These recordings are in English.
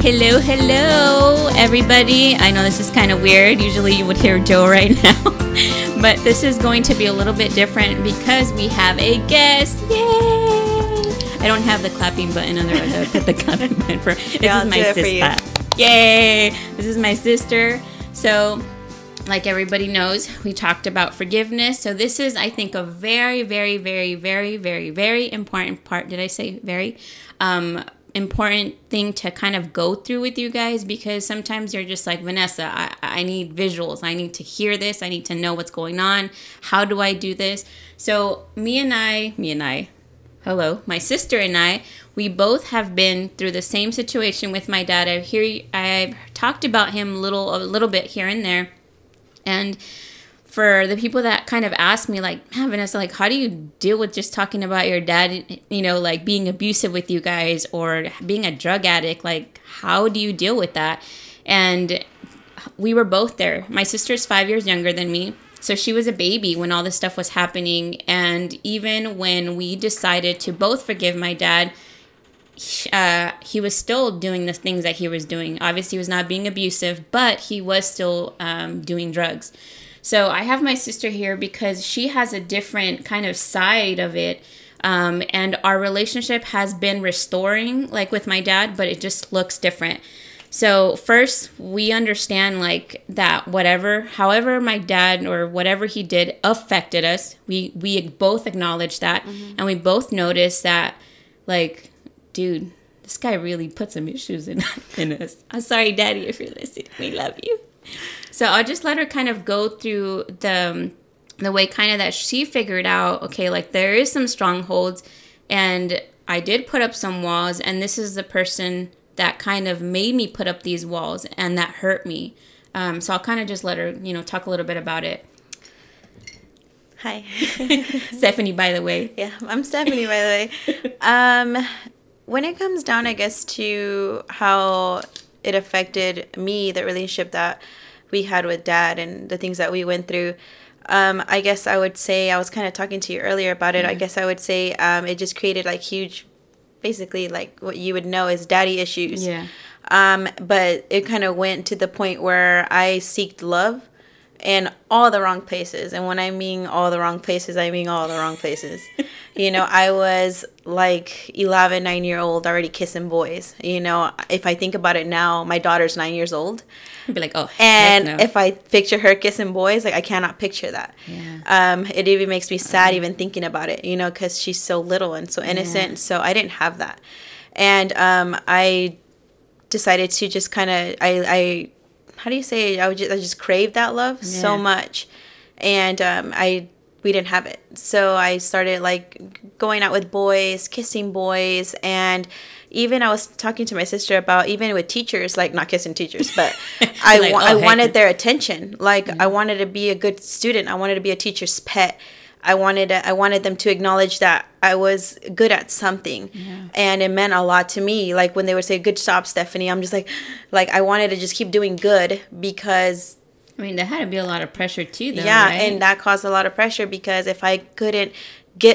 Hello, hello, everybody. I know this is kind of weird. Usually you would hear Joe right now. But this is going to be a little bit different because we have a guest. Yay! I don't have the clapping button, otherwise I would put the clapping button for. This is my sister. Yay! This is my sister. So, like everybody knows, we talked about forgiveness. So this is, I think, a very, very, very, very, very, very important part. Did I say very? Important thing to kind of go through with you guys, because sometimes you're just like, Vanessa, I need visuals. I need to hear this. I need to know what's going on. How do I do this? So my sister and I, we both have been through the same situation with my dad. I've talked about him a little bit here and there. And for the people that kind of ask me, like, Vanessa, like, how do you deal with just talking about your dad, like being abusive with you guys or being a drug addict? Like, how do you deal with that? And we were both there. My sister's 5 years younger than me. So she was a baby when all this stuff was happening. And even when we decided to both forgive my dad, he was still doing the things that he was doing. Obviously, he was not being abusive, but he was still doing drugs. So I have my sister here because she has a different kind of side of it. And our relationship has been restoring, like with my dad, but it just looks different. So first, we understand like that however my dad or whatever he did affected us. We both acknowledge that. Mm-hmm. And we both noticed that, like, dude, this guy really put some issues in us. I'm sorry, Daddy, if you're listening. We love you. So I'll just let her kind of go through the way kind of that she figured out, okay, like there is some strongholds, and I did put up some walls, and this is the person that kind of made me put up these walls and that hurt me. So I'll kind of just let her, talk a little bit about it. Hi. Stephanie, by the way. Yeah, I'm Stephanie, by the way. When it comes down, I guess, to how it affected me, the relationship that we had with Dad and the things that we went through, I guess I would say, I was kind of talking to you earlier about it. Yeah. I guess I would say it just created like huge, basically like what you would know as daddy issues. Yeah. But it kind of went to the point where I seeked love in all the wrong places. And when I mean all the wrong places, I mean all the wrong places. I was like 9-year-old already kissing boys. If I think about it now, my daughter's 9 years old. I'd be like, oh, and no. If I picture her kissing boys, like I cannot picture that. Yeah. It even makes me sad even thinking about it, because she's so little and so innocent. Yeah. So I didn't have that. And I decided to just kind of, how do you say it? I just craved that love so much. And we didn't have it. So I started like going out with boys, kissing boys, and even I was talking to my sister about even with teachers, like not kissing teachers, but I wanted their attention. Like I wanted to be a good student. I wanted to be a teacher's pet. I wanted them to acknowledge that I was good at something. Yeah. And it meant a lot to me. Like when they would say, "Good job, Stephanie," I'm just like I wanted to just keep doing good because, I mean, there had to be a lot of pressure too, though, yeah, right? And that caused a lot of pressure because if I couldn't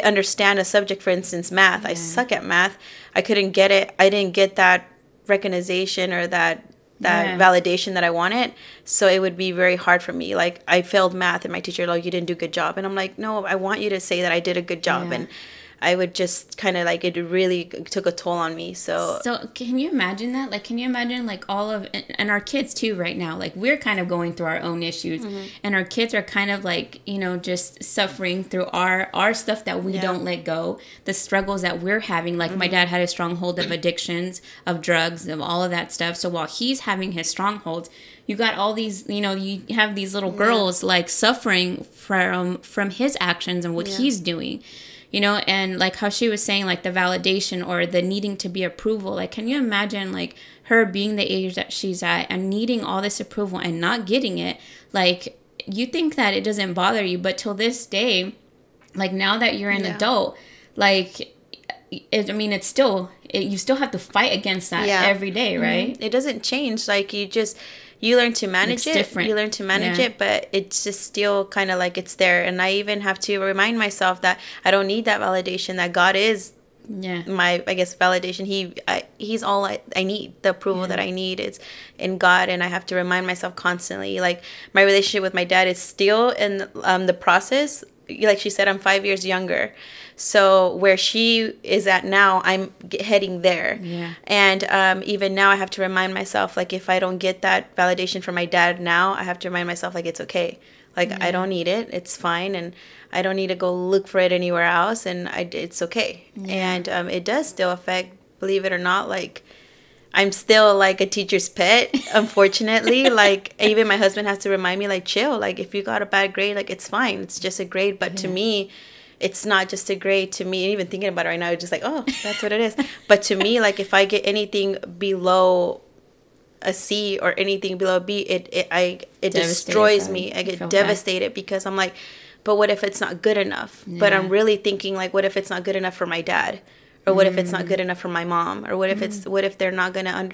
understand a subject, for instance, math, I suck at math. I couldn't get it. I didn't get that recognition or that validation that I wanted. So it would be very hard for me. Like I failed math and my teacher, like, you didn't do a good job. And I'm like, no, I want you to say that I did a good job. Yeah. And I would just kind of like, it really took a toll on me. So can you imagine that? Like, can you imagine like all of, and our kids too right now, like we're kind of going through our own issues, mm-hmm. and our kids are kind of like, just suffering through our stuff that we don't let go, the struggles that we're having. Like, mm-hmm. my dad had a stronghold of addictions, of drugs, of all of that stuff. So while he's having his strongholds, you got all these, you have these little girls like suffering from his actions and what he's doing. And like how she was saying, like the validation or the needing to be approval. Like, can you imagine like her being the age that she's at and needing all this approval and not getting it? Like, you think that it doesn't bother you, but till this day, like now that you're an adult, like, it's still, you still have to fight against that every day, right? Mm-hmm. It doesn't change. Like you learn to manage it. Different. You learn to manage it, but it's just still kind of like it's there. And I even have to remind myself that I don't need that validation, that God is my, I guess, validation. He's all I need. The approval that I need is in God, and I have to remind myself constantly. Like, my relationship with my dad is still in the process. Like she said, I'm 5 years younger. So where she is at now, I'm heading there. Yeah. And even now, I have to remind myself, like, if I don't get that validation from my dad now, I have to remind myself, like, it's okay. Like, I don't need it. It's fine. And I don't need to go look for it anywhere else. And it's okay. Yeah. And it does still affect, believe it or not, like, I'm still like a teacher's pet, unfortunately. Like, even my husband has to remind me, like, chill. Like, if you got a bad grade, like, it's fine. It's just a grade. But to me, it's not just a grade. To me, and even thinking about it right now, it's just like, oh, that's what it is. But to me, like, if I get anything below a C or anything below a B, it destroys me. I get devastated because I'm like, but what if it's not good enough? Yeah. But I'm really thinking, like, what if it's not good enough for my dad? Or what if it's not good enough for my mom? Or what if they're not gonna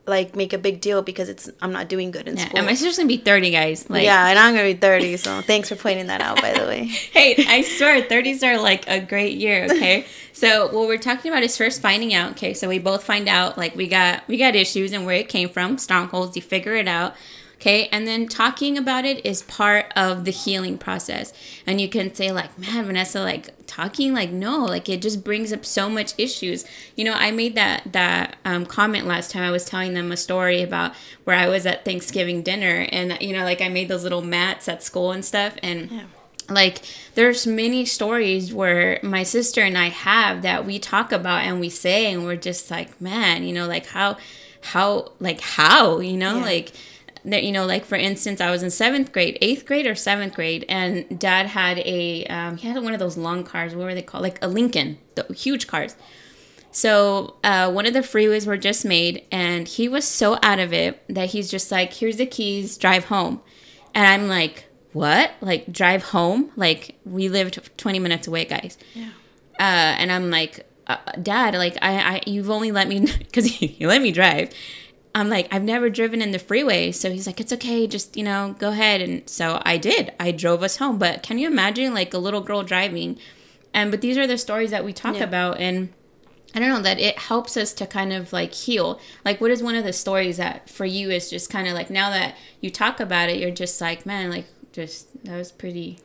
make a big deal because I'm not doing good in school? And my sister's gonna be 30, guys. Like, yeah, and I'm gonna be 30. So thanks for pointing that out, by the way. Hey, I swear 30s are like a great year. Okay, so what we're talking about is first finding out. Okay, so we both find out, like, we got issues and where it came from, strongholds. You figure it out. Okay, and then talking about it is part of the healing process. And you can say, like, man, Vanessa, like, talking, like, no, like, it just brings up so much issues. You know, I made that comment last time. I was telling them a story about where I was at Thanksgiving dinner. And, you know, like, I made those little mats at school and stuff. And, like, there's many stories where my sister and I have that we talk about and we say, and we're just like, man, you know, like, how, you know, like... That, you know, like, for instance, I was in 8th grade or 7th grade, and Dad had he had one of those long cars. What were they called? Like a Lincoln, the huge cars. So one of the freeways were just made, and he was so out of it that he's just like, here's the keys, drive home. And I'm like, what? Like, drive home? Like, we lived 20 minutes away, guys. Yeah. And I'm like, Dad, like, you've only let me, because you let me drive. I'm like, I've never driven in the freeway. So he's like, it's okay. Just, you know, go ahead. And so I did. I drove us home. But can you imagine, like, a little girl driving? But these are the stories that we talk about. And I don't know, that it helps us to kind of, like, heal. Like, what is one of the stories that for you is just kind of like, now that you talk about it, you're just like, man, like, just, that was pretty.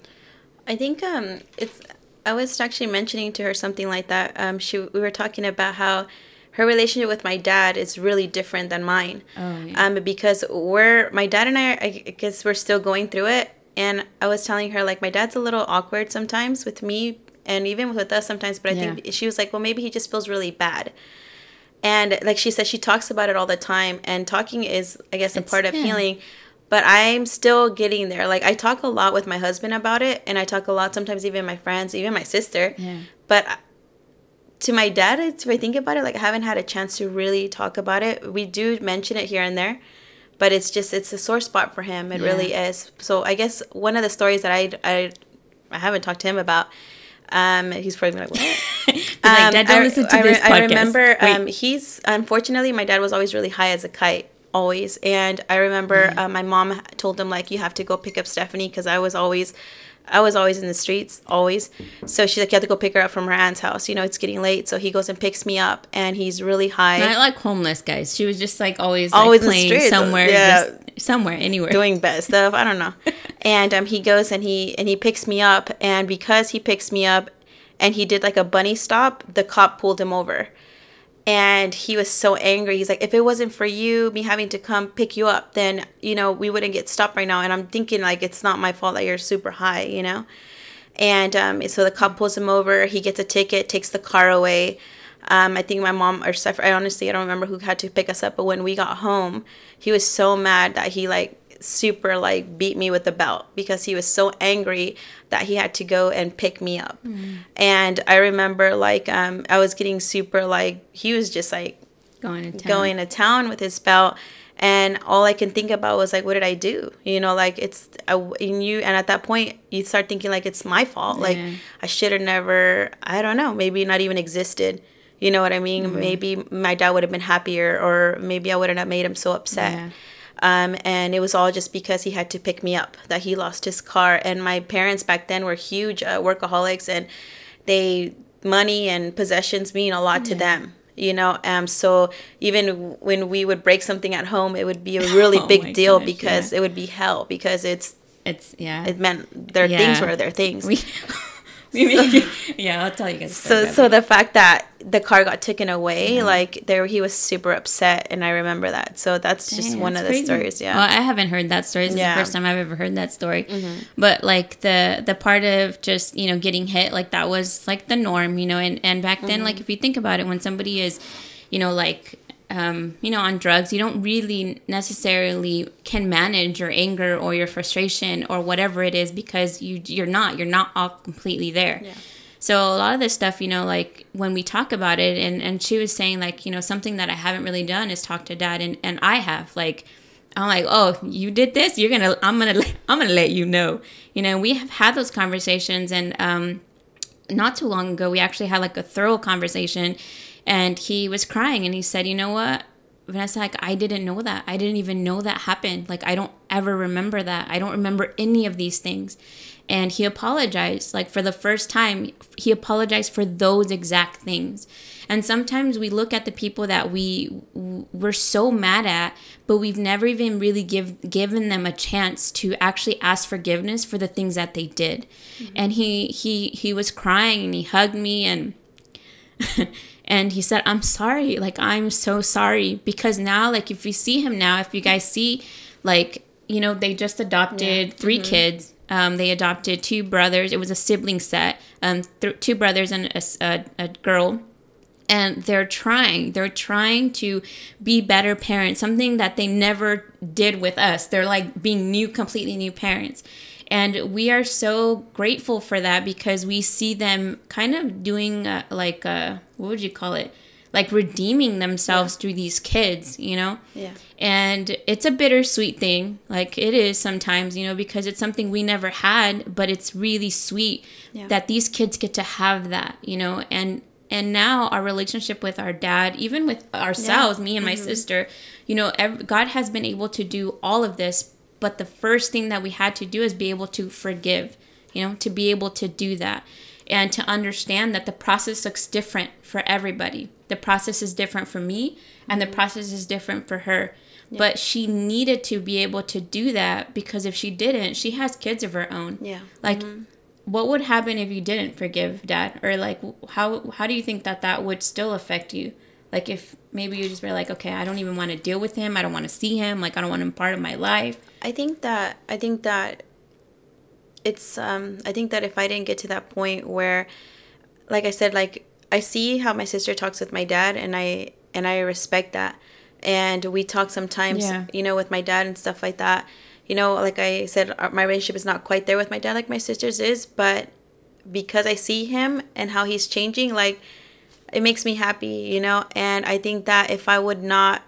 I think I was actually mentioning to her something like that. We were talking about how her relationship with my dad is really different than mine. Oh, yeah. Because my dad and I guess we're still going through it. And I was telling her, like, my dad's a little awkward sometimes with me and even with us sometimes. But I think she was like, well, maybe he just feels really bad. And like she said, she talks about it all the time. And talking is, I guess, a part of healing. But I'm still getting there. Like, I talk a lot with my husband about it. And I talk a lot sometimes even my friends, even my sister. Yeah. But to my dad, if I think about it, like, I haven't had a chance to really talk about it. We do mention it here and there, but it's a sore spot for him. It really is. So I guess one of the stories that I haven't talked to him about, he's probably like, what? Like, Dad, don't listen to this podcast. I remember unfortunately, my dad was always really high as a kite, always. And I remember my mom told him, like, you have to go pick up Stephanie because I was always in the streets, always. So she's like, you have to go pick her up from her aunt's house. You know, it's getting late. So he goes and picks me up, and he's really high. Not like homeless, guys. She was just, like, always like, playing in the streets, somewhere. Yeah. Somewhere, anywhere. Doing bad stuff. I don't know. And he goes and he picks me up. And because he picks me up and he did, like, a bunny stop, the cop pulled him over. And he was so angry. He's like, if it wasn't for me having to come pick you up, then, you know, we wouldn't get stopped right now. And I'm thinking, like, it's not my fault that you're super high, you know? And so the cop pulls him over. He gets a ticket, takes the car away. I think my mom or Steph, I don't remember who had to pick us up. But when we got home, he was so mad that he, like, super, like, beat me with the belt because he was so angry that he had to go and pick me up. And I remember, like, I was getting super, like, he was just, like, going to town with his belt. And all I can think about was, like, what did I do? You know, like, and at that point you start thinking, like, it's my fault. Like, I should have never, I don't know, maybe not even existed. You know what I mean? Maybe my dad would have been happier, or maybe I wouldn't have made him so upset. And it was all just because he had to pick me up, that he lost his car. And my parents back then were huge workaholics, and they money and possessions mean a lot to them, you know. So even when we would break something at home, it would be a really big deal because it would be hell, because it meant their things were their things. I'll tell you guys. So the fact that the car got taken away, like he was super upset, and I remember that. So that's just one of the stories. Yeah. Well, I haven't heard that story. This is the first time I've ever heard that story. Mm-hmm. But like the part of just, you know, getting hit, like that was like the norm, you know, and back then, like if you think about it, when somebody is, you know, like you know, on drugs, you don't really necessarily can manage your anger or your frustration or whatever it is, because you're not all completely there. Yeah. So a lot of this stuff, you know, like when we talk about it, and she was saying, like, you know, something that I haven't really done is talk to Dad, and I have, like, I'm like, oh, you did this, I'm gonna let you know. You know, we have had those conversations, and not too long ago we actually had like a thorough conversation. And he was crying, and he said, you know what, Vanessa, like, I didn't know that. I didn't even know that happened. Like, I don't ever remember that. I don't remember any of these things. And he apologized. Like, for the first time, he apologized for those exact things. And sometimes we look at the people that we're so mad at, but we've never even really given them a chance to actually ask forgiveness for the things that they did. Mm-hmm. And he was crying, and he hugged me, and and he said, I'm sorry. Like, I'm so sorry. Because now, like, if you see him now, if you guys see, like, you know, they just adopted 3 kids. They adopted 2 brothers. It was a sibling set. 2 brothers and a girl. And they're trying to be better parents, something that they never did with us. They're like being completely new parents. And we are so grateful for that, because we see them kind of doing what would you call it? Like redeeming themselves through these kids, you know? Yeah. And it's a bittersweet thing. Like it is sometimes, you know, because it's something we never had, but it's really sweet that these kids get to have that, you know? And now our relationship with our dad, even with ourselves, me and my sister, you know, God has been able to do all of this. But the first thing that we had to do is be able to forgive, you know, to be able to do that, and to understand that the process looks different for everybody. The process is different for me, and the process is different for her. Yeah. But she needed to be able to do that, because if she didn't, she has kids of her own. Yeah. Like, what would happen if you didn't forgive Dad? Or like, how do you think that would still affect you? Like, if maybe you just were like, okay, I don't even want to deal with him. I don't want to see him. Like, I don't want him part of my life. I think that it's, I think that if I didn't get to that point where, like I said, like, I see how my sister talks with my dad, and I respect that. And we talk sometimes, you know, with my dad and stuff like that. You know, like I said, my relationship is not quite there with my dad like my sister's is, but because I see him and how he's changing, like, it makes me happy, you know. And I think that if I would not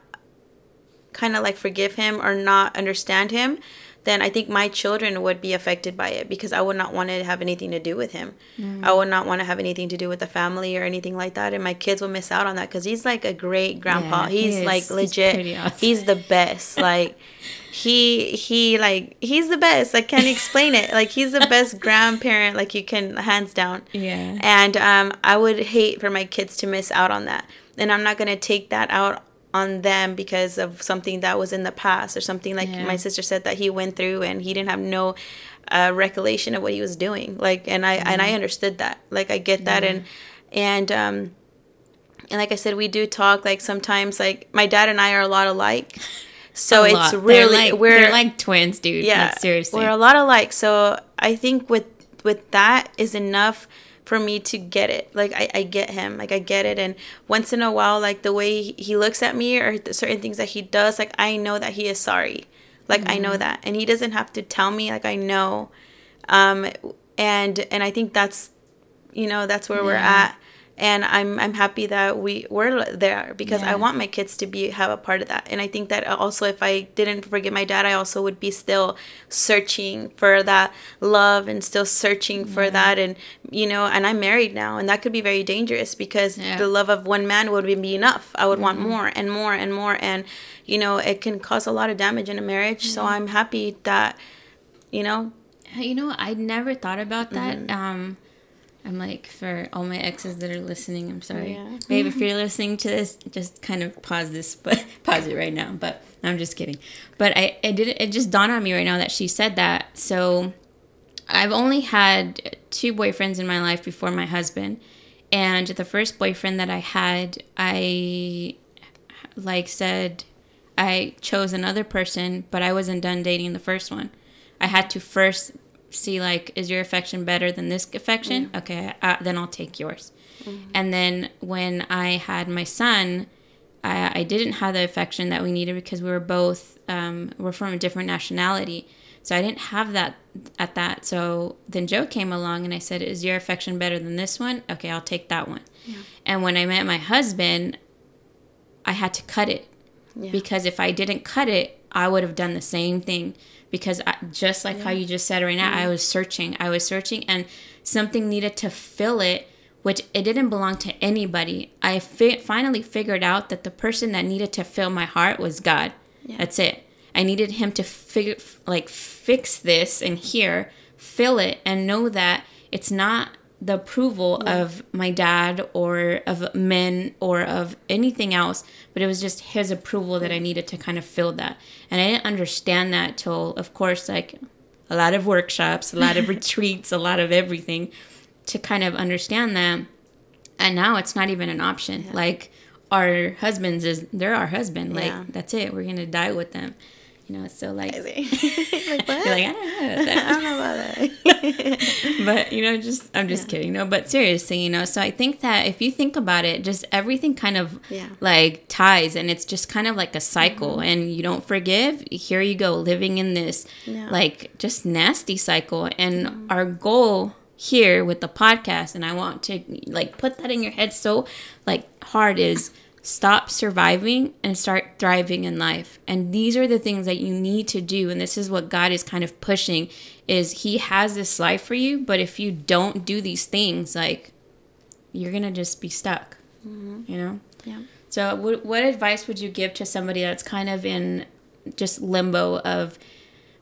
kind of like forgive him or not understand him, then I think my children would be affected by it, because I would not want to have anything to do with him. I would not want to have anything to do with the family or anything like that. And my kids will miss out on that, because he's like a great grandpa. Yeah, he's like legit. He's, awesome. He's the best. Like he's the best. I can't explain it. Like, he's the best grandparent, like, you can, hands down. Yeah. And I would hate for my kids to miss out on that. And I'm not going to take that out on them because of something that was in the past, or something like my sister said that he went through, and he didn't have no recollection of what he was doing. Like, and I understood that. Like, I get that. And like I said, we do talk, like, sometimes, like, my dad and I are a lot alike. So it's really, they're like twins, dude. Yeah, like, seriously, we're a lot alike. So I think with that is enough for me to get it. Like, I get him. Like, I get it. And once in a while, like, the way he looks at me, or the certain things that he does, like, I know that he is sorry. Like, I know that. And he doesn't have to tell me. Like, I know. And I think that's, you know, that's where we're at. And I'm happy that we're there, because I want my kids to have a part of that. And I think that also, if I didn't forgive my dad, I also would be still searching for that love, and still searching for that. And, you know, and I'm married now, and that could be very dangerous, because the love of one man wouldn't be enough. I would want more and more and more. And, you know, it can cause a lot of damage in a marriage. So I'm happy that, you know. You know, I never thought about that. I'm like, for all my exes that are listening, I'm sorry. Yeah. Babe, if you're listening to this, just kind of pause this, but pause it right now. But I'm just kidding. But it just dawned on me right now that she said that. So I've only had 2 boyfriends in my life before my husband. And the first boyfriend that I had, I said I chose another person, but I wasn't done dating the first one. I had to first see, like, is your affection better than this affection? Yeah. Okay, then I'll take yours. Mm-hmm. And then when I had my son, I didn't have the affection that we needed because we were both, we're from a different nationality. So I didn't have that at that. So then Joe came along and I said, is your affection better than this one? Okay, I'll take that one. Yeah. And when I met my husband, I had to cut it. Yeah. Because if I didn't cut it, I would have done the same thing. Because just like how you just said right now, I was searching and something needed to fill it, which it didn't belong to anybody. I finally figured out that the person that needed to fill my heart was God. Yeah. That's it. I needed him to fix this and fill it and know that it's not the approval of my dad or of men or of anything else, but it was just his approval that I needed to kind of fill that. And I didn't understand that till, of course, like a lot of workshops, a lot of retreats, a lot of everything to kind of understand that. And now it's not even an option. Yeah. Like our husbands they're our husband. Like that's it. We're going to die with them. You know, so like, like what? You're like, I don't know about that. I don't know about that. But, you know, I'm just kidding. No, but seriously, you know, so I think that if you think about it, just everything kind of like ties and it's just kind of like a cycle and you don't forgive. Here you go, living in this like just nasty cycle. And our goal here with the podcast, and I want to like put that in your head so like hard, is stop surviving and start thriving in life. And these are the things that you need to do. And this is what God is kind of pushing, is he has this life for you. But if you don't do these things, like you're going to just be stuck, you know? Yeah. So what advice would you give to somebody that's kind of in just limbo of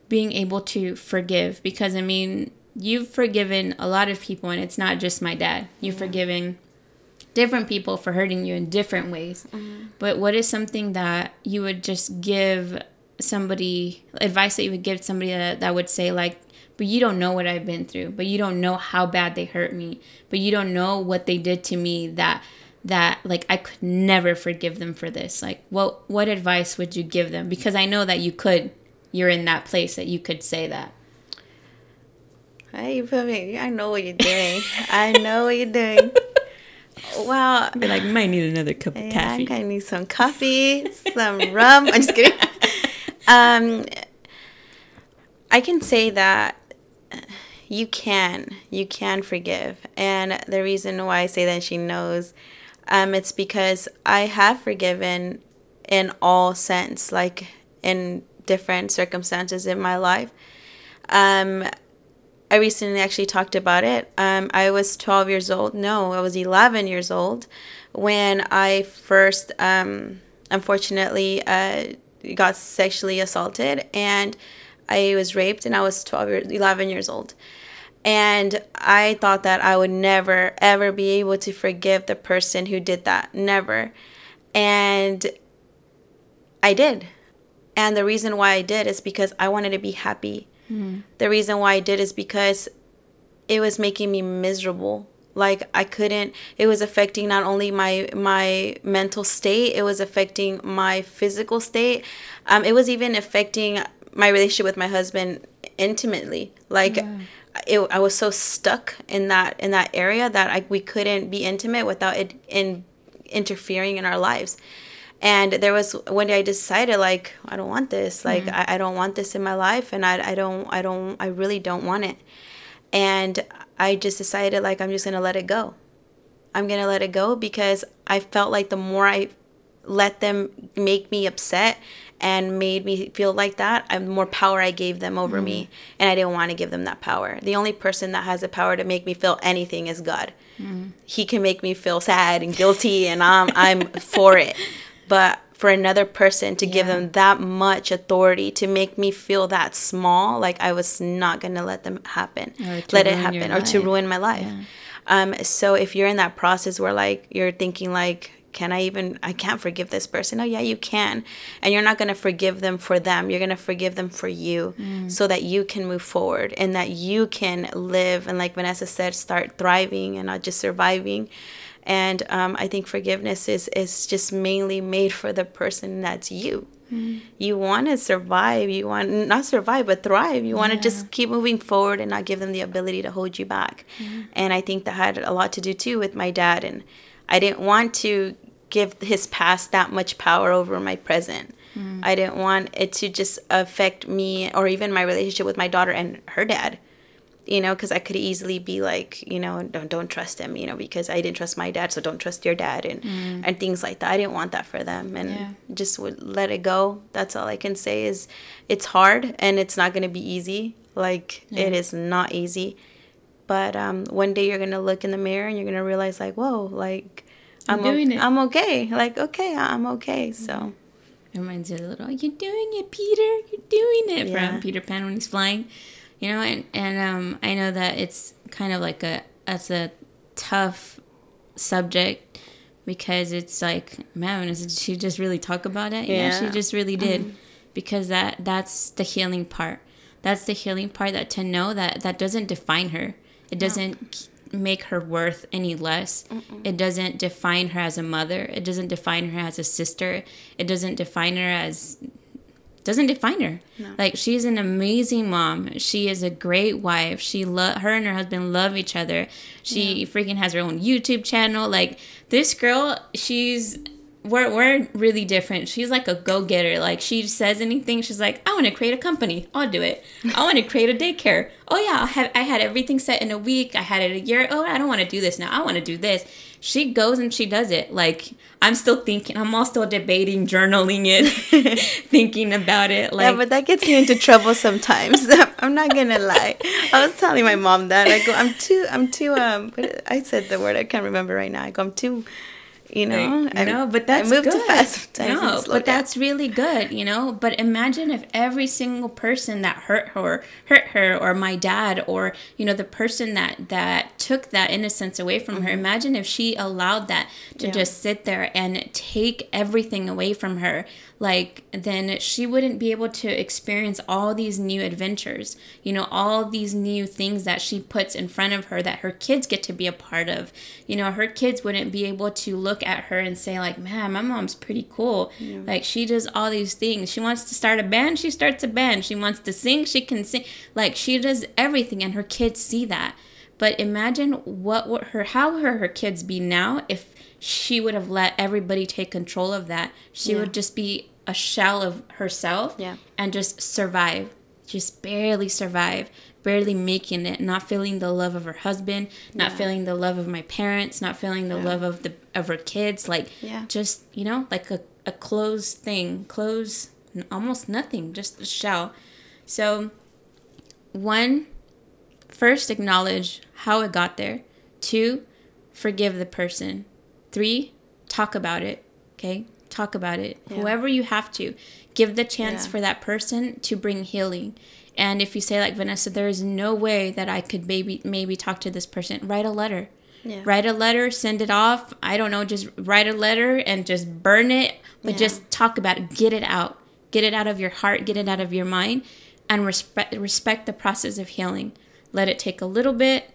being able to forgive? Because I mean, you've forgiven a lot of people and it's not just my dad. You've forgiven different people for hurting you in different ways. But what is something that you would just give somebody, advice that you would give somebody that would say like, but you don't know what I've been through, but you don't know how bad they hurt me, but you don't know what they did to me that like I could never forgive them for this. Like what advice would you give them? Because I know that you're in that place that you could say that. Hey, you feel me? I know what you're doing. I know what you're doing. Well, be like, might need another cup of coffee. I'm gonna need some coffee, some rum. I'm just kidding. I can say that you can forgive, and the reason why I say that, she knows, it's because I have forgiven in all sense, like in different circumstances in my life. I recently actually talked about it. I was 12 years old. No, I was 11 years old when I first, unfortunately, got sexually assaulted. And I was raped and I was 11 years old. And I thought that I would never, ever be able to forgive the person who did that. Never. And I did. And the reason why I did is because I wanted to be happy. The reason why I did is because it was making me miserable. Like I couldn't, it was affecting not only my mental state, it was affecting my physical state. It was even affecting my relationship with my husband intimately. Like I was so stuck in that area that we couldn't be intimate without it interfering in our lives. And there was one day I decided, like, I don't want this. Like, I don't want this in my life, and I really don't want it. And I just decided, like, I'm just gonna let it go. I'm gonna let it go because I felt like the more I let them make me upset and made me feel like that, the more power I gave them over me, and I didn't want to give them that power. The only person that has the power to make me feel anything is God. He can make me feel sad and guilty, and I'm for it. But for another person to give them that much authority to make me feel that small, like I was not going to let them happen. Let it happen or to ruin my life. So if you're in that process where like you're thinking like, I can't forgive this person. Oh yeah, you can. And you're not going to forgive them for them. You're going to forgive them for you, so that you can move forward and that you can live. And like Vanessa said, start thriving and not just surviving. And I think forgiveness is just mainly made for the person that's you. You want to survive. You want not survive, but thrive. You want to just keep moving forward and not give them the ability to hold you back. And I think that had a lot to do too with my dad. And I didn't want to give his past that much power over my present. I didn't want it to just affect me or even my relationship with my daughter and her dad. You know, because I could easily be like, you know, don't trust him, you know, because I didn't trust my dad, so don't trust your dad, and things like that. I didn't want that for them, and just would let it go. That's all I can say is it's hard, and it's not going to be easy. Like, it is not easy. But one day you're going to look in the mirror, and you're going to realize, like, whoa, like, I'm okay. Like, okay, I'm okay, so. It reminds you of the little, you're doing it, Peter. You're doing it, from Peter Pan when he's flying. You know, and I know that it's kind of like that's a tough subject, because it's like, man, did she just really talk about it? Yeah, she just really did, because that's the healing part. That's the healing part, that to know that doesn't define her. It doesn't make her worth any less. It doesn't define her as a mother. It doesn't define her as a sister. It doesn't define her. No. Like, she's an amazing mom. She is a great wife. Her and her husband love each other. She freaking has her own YouTube channel. Like, this girl, we're really different. She's like a go-getter. Like, she says anything, she's like, I want to create a company. I'll do it. I want to create a daycare. Oh yeah, I had everything set in a week. I had it a year. Oh, I don't want to do this now. I want to do this. She goes and she does it. Like, I'm still thinking. I'm all still debating, journaling it, thinking about it. Like, yeah, but that gets me into trouble sometimes. I'm not gonna lie. I was telling my mom that I'm too. I said the word. I can't remember right now. I'm too. You know, but that's I move good. too fast sometimes. No, but that's really good, you know. But imagine if every single person that hurt her, or my dad, or, you know, the person that took that innocence away from her. Imagine if she allowed that to just sit there and take everything away from her. Like, then she wouldn't be able to experience all these new adventures, you know, all these new things that she puts in front of her that her kids get to be a part of. You know, her kids wouldn't be able to look at her and say, like, man, my mom's pretty cool. Like, she does all these things. She wants to start a band, she starts a band. She wants to sing, she can sing. Like, she does everything, and her kids see that. But imagine how would her kids be now if she would have let everybody take control of that. She would just be a shell of herself and just survive. Just barely survive, barely making it, not feeling the love of her husband, not feeling the love of my parents, not feeling the love of her kids. Like, just, you know, like a closed thing, almost nothing, just a shell. So, first, acknowledge how it got there. 2, forgive the person. 3, talk about it. Okay? Talk about it. Whoever you have to. Give the chance for that person to bring healing. And if you say, like Vanessa, there is no way that I could maybe talk to this person, write a letter. Write a letter, send it off. I don't know, just write a letter and just burn it. But just talk about it. Get it out. Get it out of your heart. Get it out of your mind. And respect the process of healing. Let it take a little bit.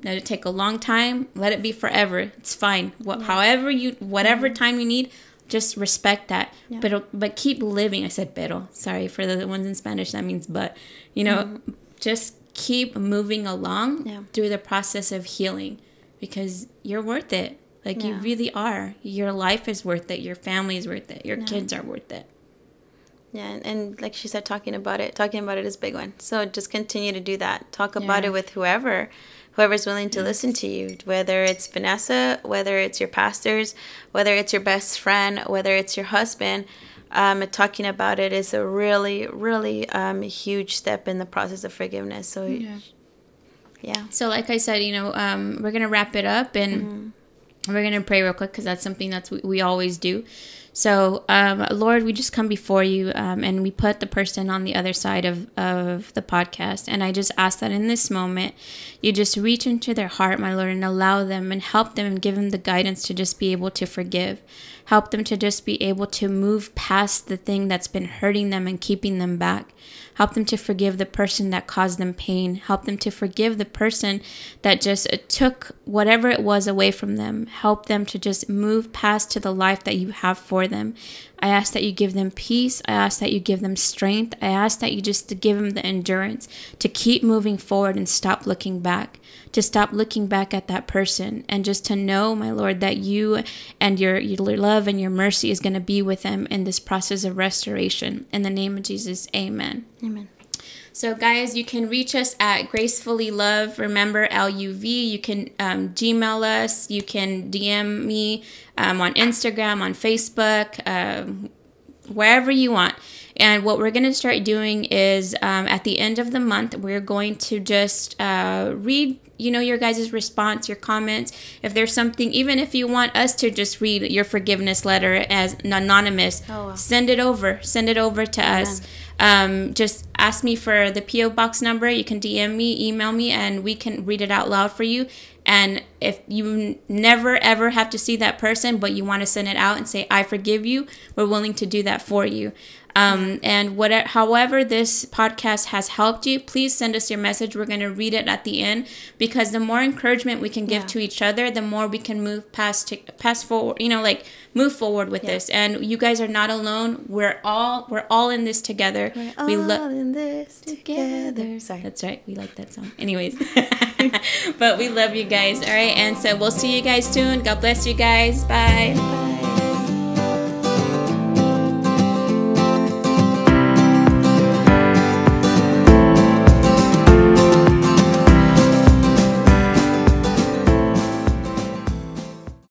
Let it take a long time. Let it be forever. It's fine. Whatever time you need, just respect that. But keep living. I said pero. Sorry for the ones in Spanish. That means but. You know, just keep moving along through the process of healing, because you're worth it. Like, you really are. Your life is worth it. Your family is worth it. Your kids are worth it. Yeah, and like she said, talking about it is a big one. So just continue to do that. Talk about it with whoever's willing to listen to you, whether it's Vanessa, whether it's your pastors, whether it's your best friend, whether it's your husband. Talking about it is a really, really huge step in the process of forgiveness. So, So like I said, you know, we're going to wrap it up, and we're going to pray real quick, because that's something we always do. So, Lord, we just come before you, and we put the person on the other side of the podcast. And I just ask that in this moment, you just reach into their heart, my Lord, and allow them and help them and give them the guidance to just be able to forgive. Help them to just be able to move past the thing that's been hurting them and keeping them back. Help them to forgive the person that caused them pain. Help them to forgive the person that just took whatever it was away from them. Help them to just move past to the life that you have for them. I ask that you give them peace. I ask that you give them strength. I ask that you just to give them the endurance to keep moving forward and stop looking back. To stop looking back at that person and just to know, my Lord, that you and your love and your mercy is going to be with them in this process of restoration. In the name of Jesus, amen. Amen. So, guys, you can reach us at Gracefully Love. Remember, LUV. You can Gmail us. You can DM me on Instagram, on Facebook, wherever you want. And what we're going to start doing is at the end of the month, we're going to just read, your guys' response, your comments. If there's something, even if you want us to just read your forgiveness letter as anonymous, send it over to us. Just ask me for the P.O. Box number. You can DM me, email me, and we can read it out loud for you. And if you never, ever have to see that person, but you want to send it out and say, I forgive you, we're willing to do that for you. And however this podcast has helped you, please send us your message. We're going to read it at the end, because the more encouragement we can give to each other, the more we can move forward, move forward with this. And you guys are not alone. We're all in this together. We're all in this together. Sorry. That's right. We like that song. Anyways, but we love you guys. All right. And so we'll see you guys soon. God bless you guys. Bye.